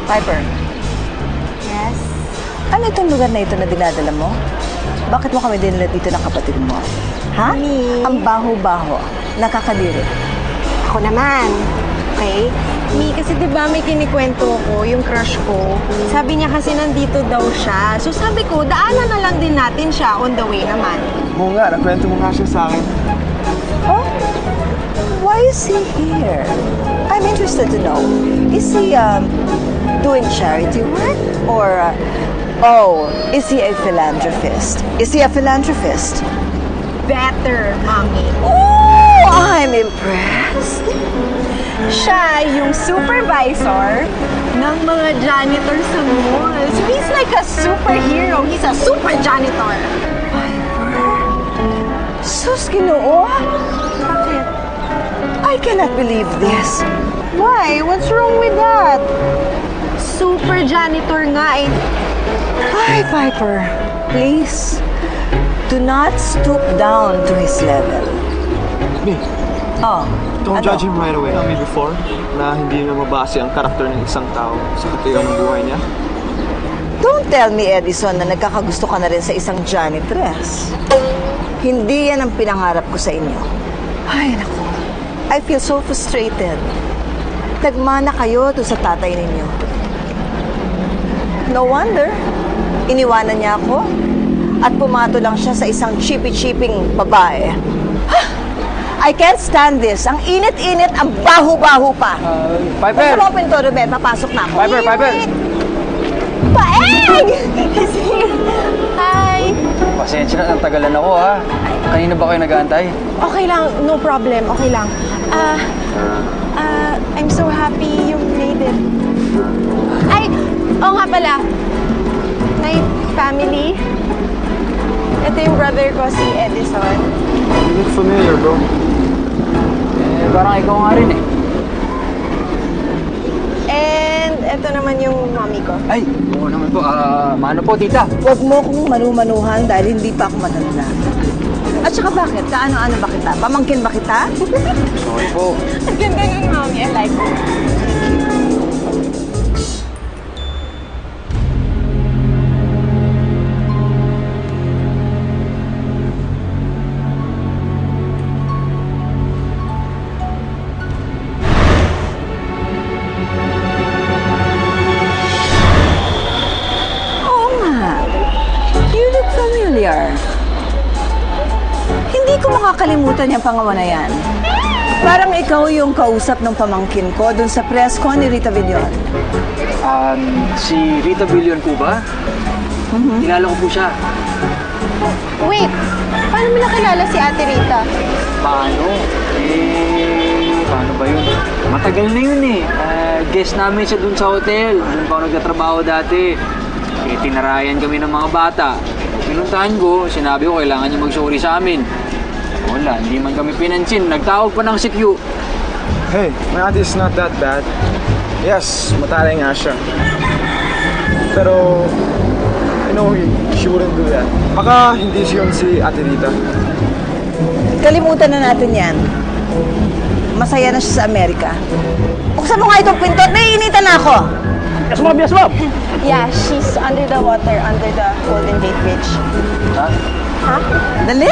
Piper, Yes? ano itong lugar na ito na dinadala mo? Bakit mo kami dinala dito ng kapatid mo? Ha? Mi. Ang baho-baho. Nakakadiri. Ako naman. Okay? Mi, kasi diba may kinikwento ko, yung crush ko. Sabi niya kasi nandito daw siya. So sabi ko, daanan na lang din natin siya on the way naman. Oo nga, nakwento mo nga siya sa akin. Oh? Why is he here? I'm interested to know. Is he doing charity work? Or, is he a philanthropist? Is he a philanthropist? Better, Mommy. Oh, I'm impressed. Siya yung supervisor ng mga janitor sa mall. So he's like a superhero. He's a super janitor. Sus, Ginoo. Bakit? I cannot believe this. Why? What's wrong with that? Super janitor nga eh. Hi, Piper. Please, do not stoop down to his level. Me, Oh, don't ano? judge him right away. Tell me before na hindi niya mabase ang karakter ng isang tao sa katigang ng buhay niya. Don't tell me, Edison, na nagkakagusto ka na rin sa isang janitress. Hindi yan ang pinangarap ko sa inyo. Ay, naku. I feel so frustrated. Nagmana kayo to sa tatay ninyo. No wonder. Iniwanan niya ako at pumato lang siya sa isang chippy-chipping babae. Ha! I can't stand this. Ang init-init, ang baho-baho pa. Piper! Basta mo pinto, Ruben. Papasok na ako. Piper, Piper! Paeg! He's here. Hi! Pasensya na, natagalan ako ha. Kanina ba kayo nag-aantay? Okay lang, no problem. Okay lang. I'm so happy you made it. Ay, oo nga pala. My family. Ito yung brother ko, si Edison. You look familiar, bro. Parang ikaw nga rin eh. And ito naman yung mommy ko. Ay, oo naman po. Mano po, tita? Huwag mo kong manumanuhan dahil hindi pa ako matanda. At saka bakit? Kaano-ano ba kita? Pamangkin ba kita? Sorry po. Ang ganda ng mommy. I like it. Oo nga. You look familiar. Hindi ko makakalimutan yung pangawa na yan. Parang ikaw yung kausap ng pamangkin ko dun sa press con ni Rita Villar. Si Rita Billion po ba? Kilala ko po siya. Wait, paano mo nakilala si Ate Rita? Paano? Paano ba yun? Matagal na yun eh. Guest namin siya dun sa hotel. Doon pa ako nagtatrabaho dati. Tinarayan kami ng mga bata. Pinuntahan ko, sinabi ko kailangan niya mag-sorry sa amin. Wala, hindi man kami pinansin. Nagtawag pa ng CQ. Hey, my ate is not that bad. Yes, mataray nga siya. Pero, I know she wouldn't do that. Baka hindi siya yun si Ate Rita. Kalimutan na natin yan. Masaya na siya sa Amerika. Buksan mo nga itong pinto. Naiinitan na ako. Yes, ma'am! Yes, ma'am! Yeah, she's under the water, under the Golden Gate Bridge. Ha? Huh? Dali!